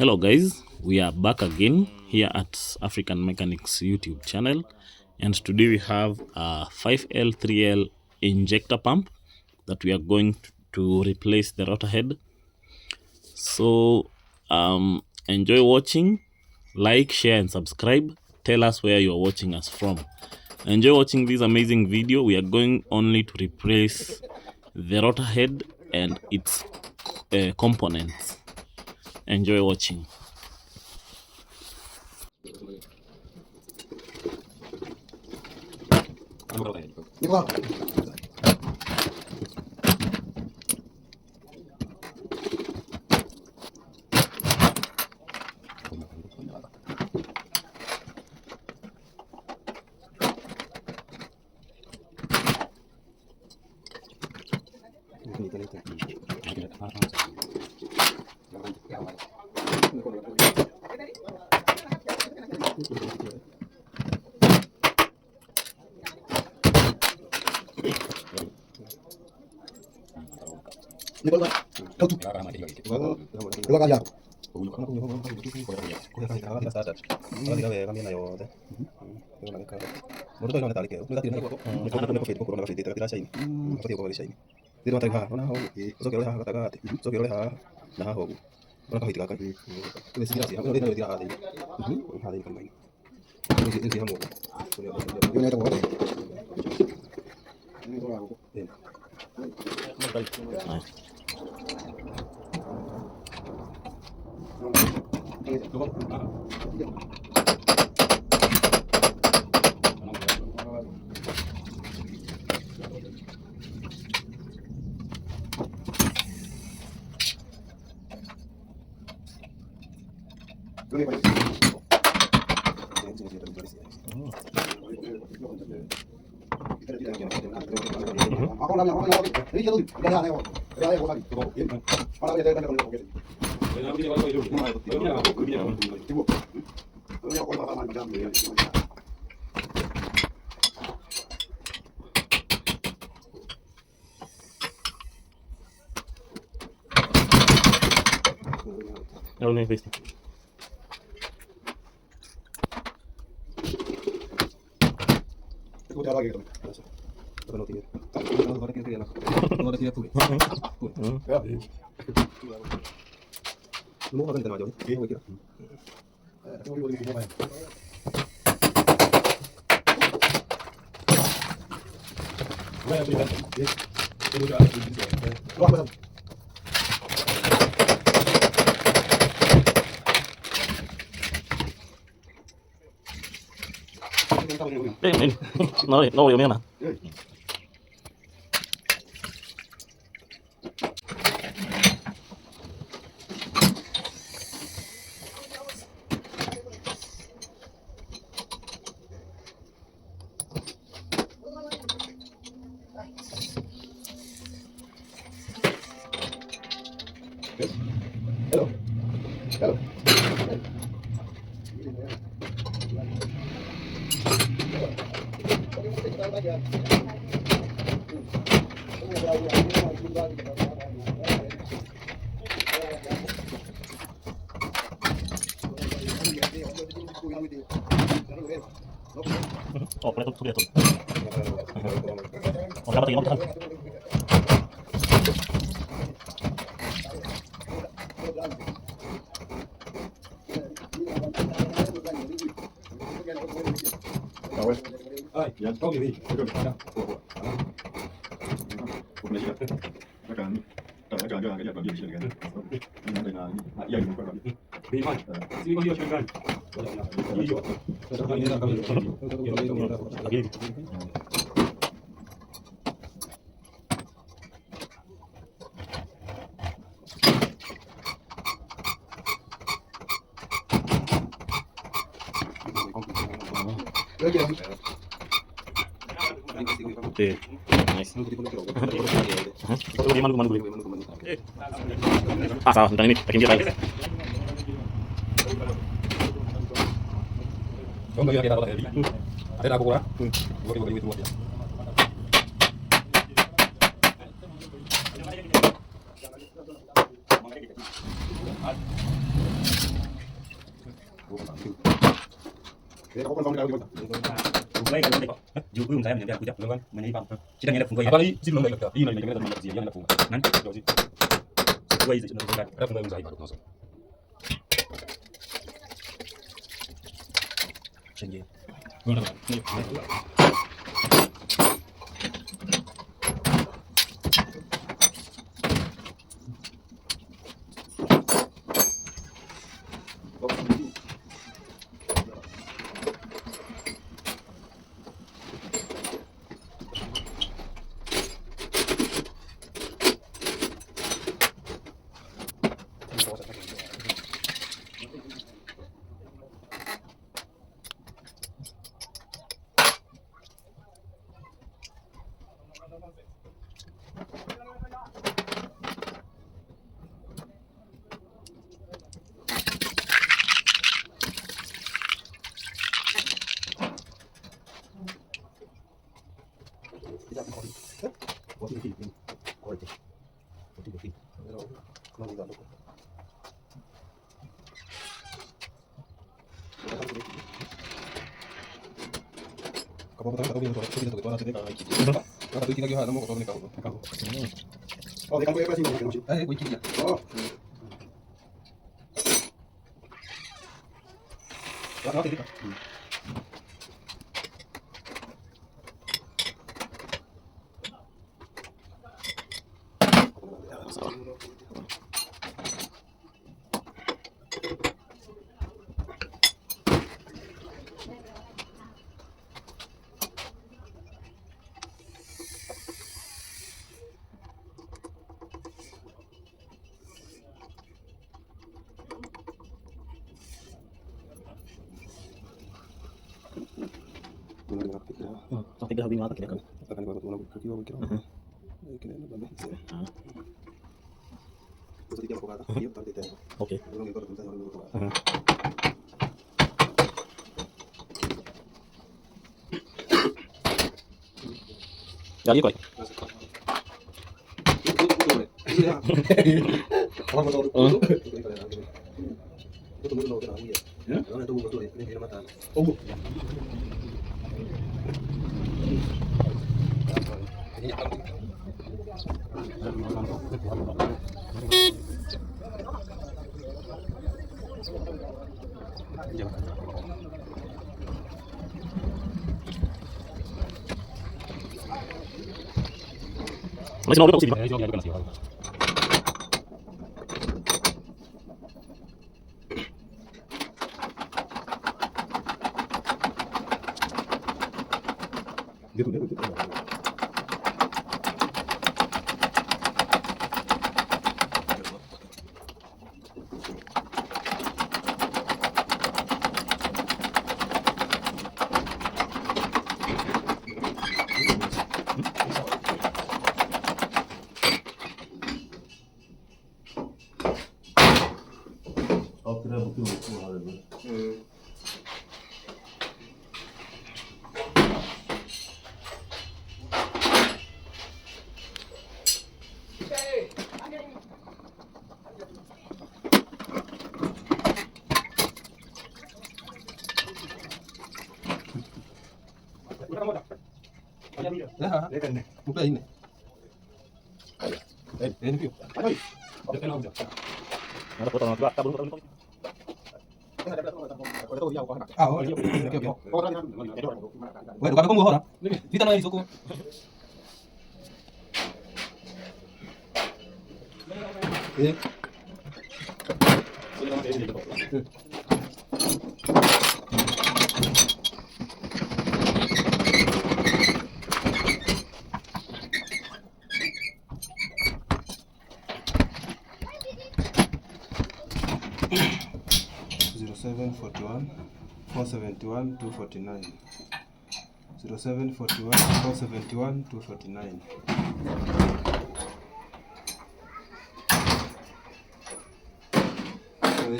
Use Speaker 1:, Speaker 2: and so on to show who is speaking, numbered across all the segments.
Speaker 1: Hello guys, we are back again here at African Mechanics YouTube channel, and today we have a 5L 3L injector pump that we are going to replace the rotor head. So enjoy watching, like, share and subscribe. Tell us where you are watching us from. Enjoy watching this amazing video. We are going only to replace the rotor head and its components. Enjoy watching. No, yo misma. Oh, por eso subía todo. O sea, no te nice. Ah, salah, bukan ini, pakai dia lagi. Ada aku kurang. Tiga habis mata kira kan. Oke. Ya iya kok. Masih mau dulu sih. Buka ini. Ini piu. Ada foto orang tua, tak belum foto. Oh, iya. Oke. Wait, bukan kamu orang. Kita main di suku. Eh. 0741 471 249 0741 471 249.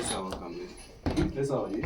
Speaker 1: Sawa kambi. Sawa hii.